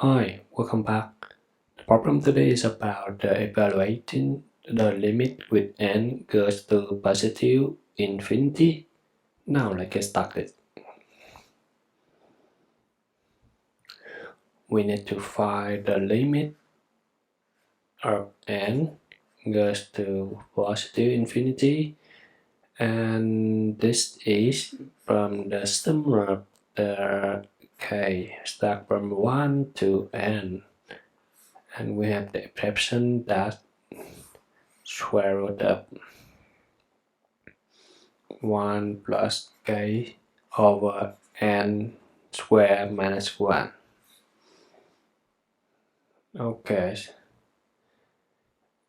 Hi, welcome back. The problem today is about evaluating the limit with n goes to positive infinity. Now let's get started. We need to find the limit of n goes to positive infinity, and this is from the sum of the k start from 1 to n. And we have the expression that square root of 1 plus k over n square minus 1. Okay,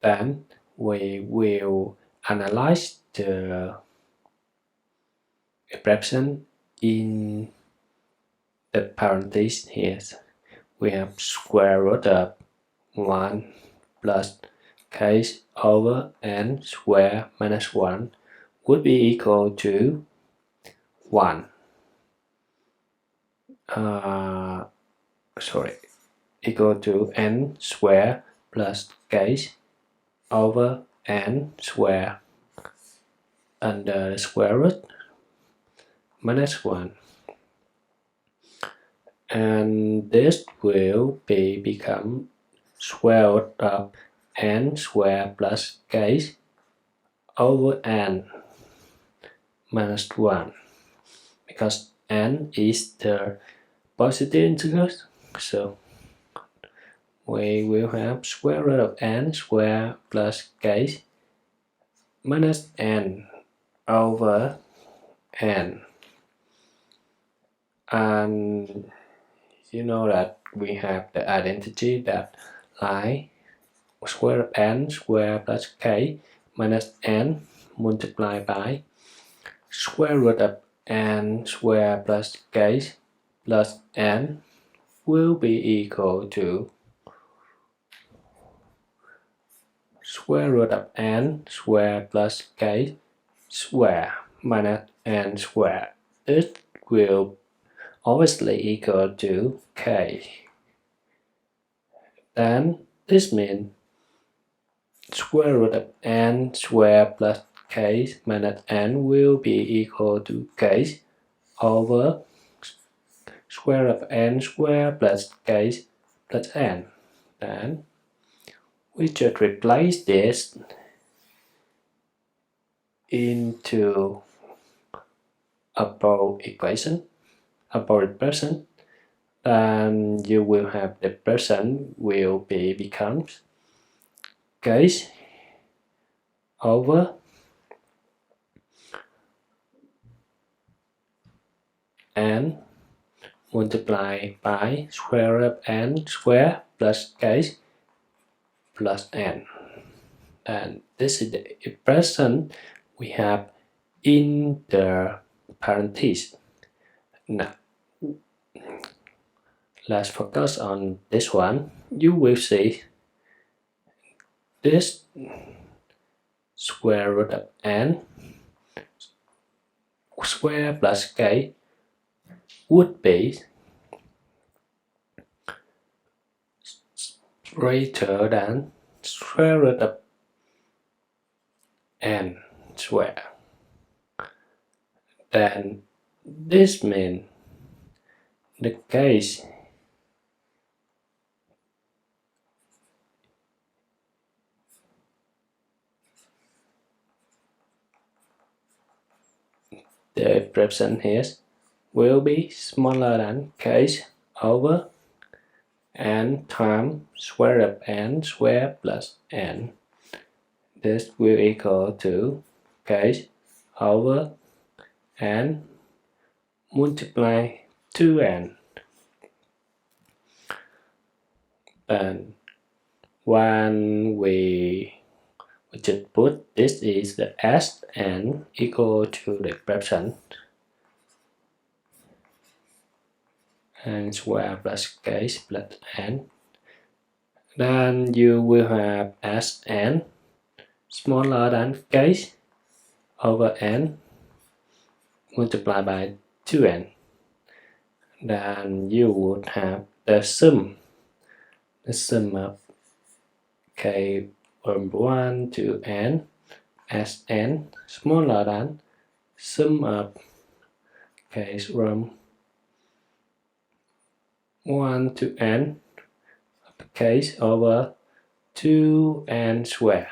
then we will analyze the expression in the parentheses here. We have square root of 1 plus k over n square minus 1 would be equal to 1. Equal to n square plus k over n square under the square root minus 1. And this will become square root of n square plus k over n minus 1, because n is the positive integers, so we will have square root of n square plus k minus n over n. And you know that we have the identity that like square root of n square plus k minus n multiplied by square root of n square plus k plus n will be equal to square root of n square plus k square minus n square. It will obviously equal to k. Then this means square root of n square plus k minus n will be equal to k over square root of n square plus k plus n. Then we just replace this into a expression, and you will have the expression will becomes k over n multiplied by square root of n square plus k plus n. And this is the expression we have in the parentheses. Now let's focus on this one. You will see this square root of n square plus k would be greater than square root of n square. Then this means the case the expression here will be smaller than k over n times square root of n square plus n. This will equal to k over n multiply 2n. And when we just put this is the s n equal to the expression n square plus k plus n, then you will have s n smaller than k over n multiplied by 2n. Then you would have the sum the sum of k from 1 to n as n smaller than sum of k from 1 to n uppercase over 2n square.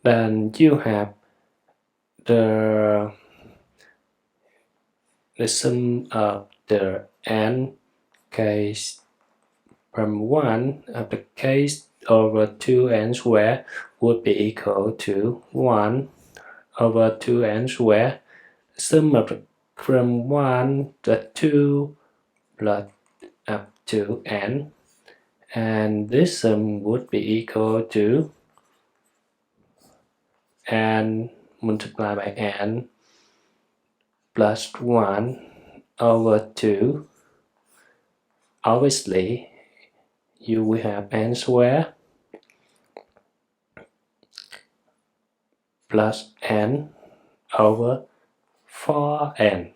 Then you have the sum of the n case from 1 uppercase over 2n square would be equal to 1 over 2n square. Sum of from 1 to 2 plus up to n, and this sum would be equal to n multiplied by n plus 1 over 2. Obviously, you will have n square plus n over 4n.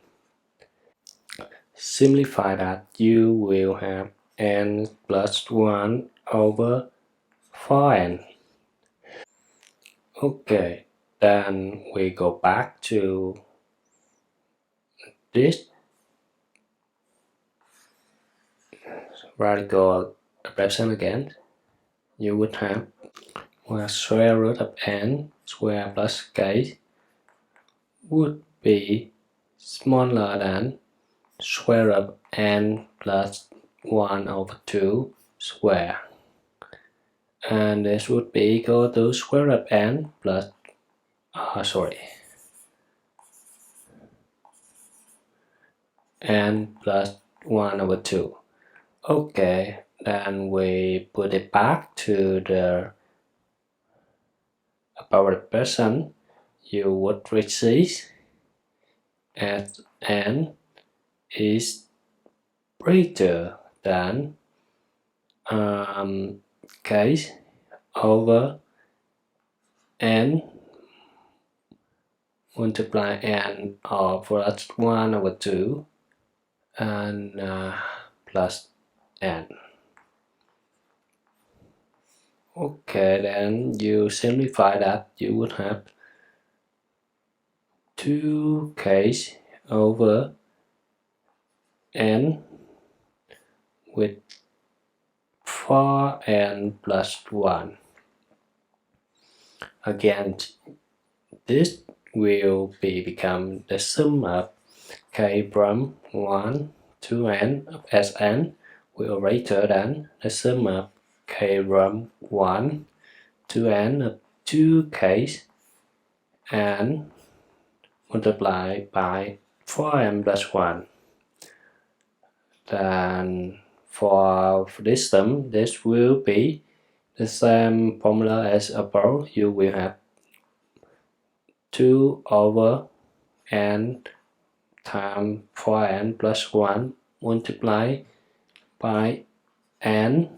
Simplify that, you will have n plus 1 over 4n. Okay, then we go back to this radical expression again. You would have square root of n square plus k would be smaller than square root of n plus 1 over 2 square. And this would be equal to square root of n plus n plus 1 over 2. Okay, then we put it back to the power expression. You would receive as n is greater than k over n multiply n or plus 1 over 2 and plus n. Okay, then you simplify that, you would have 2k over n with 4n plus 1. Again, this will become the sum of k from 1 to n of Sn will greater than the sum of k from 1 to n of 2k and multiplied by 4n plus 1. Then for this sum, this will be the same formula as above. You will have 2 over n times 4n plus 1 multiplied by n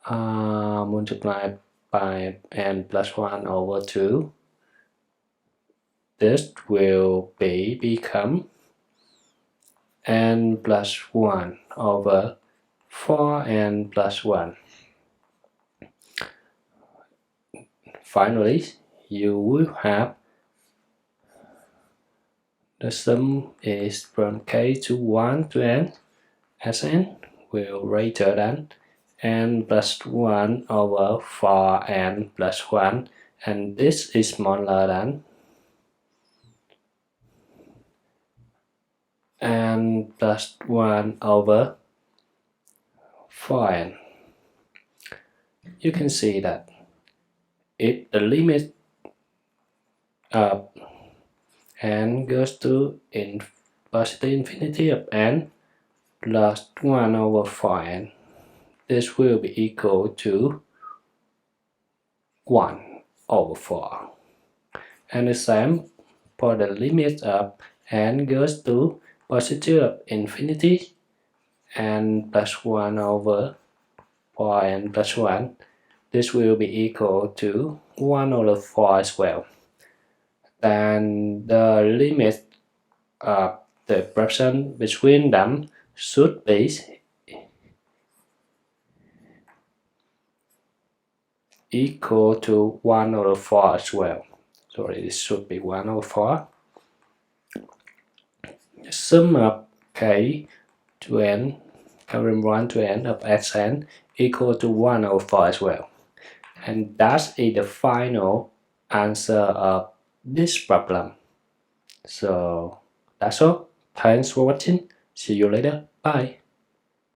multiplied by n plus 1 over 2. This will become n plus 1 over 4n plus 1. Finally, you will have the sum is from k to 1 to n as n will greater than n plus 1 over 4n plus 1, and this is smaller than n plus 1 over 4n. You can see that if the limit of n goes to positive infinity of n plus 1 over 4n, this will be equal to 1 over 4. And the same for the limit of n goes to positive infinity n plus 1 over 4n plus 1. This will be equal to 1 over 4 as well. Then the limit of the expression between them should be equal to 1 over 4 as well. So it should be 1 over 4. The sum of k to n, from 1 to n of xn equal to 1 over 4 as well. And that is the final answer of this problem. So that's all. Thanks for watching. See you later. Bye.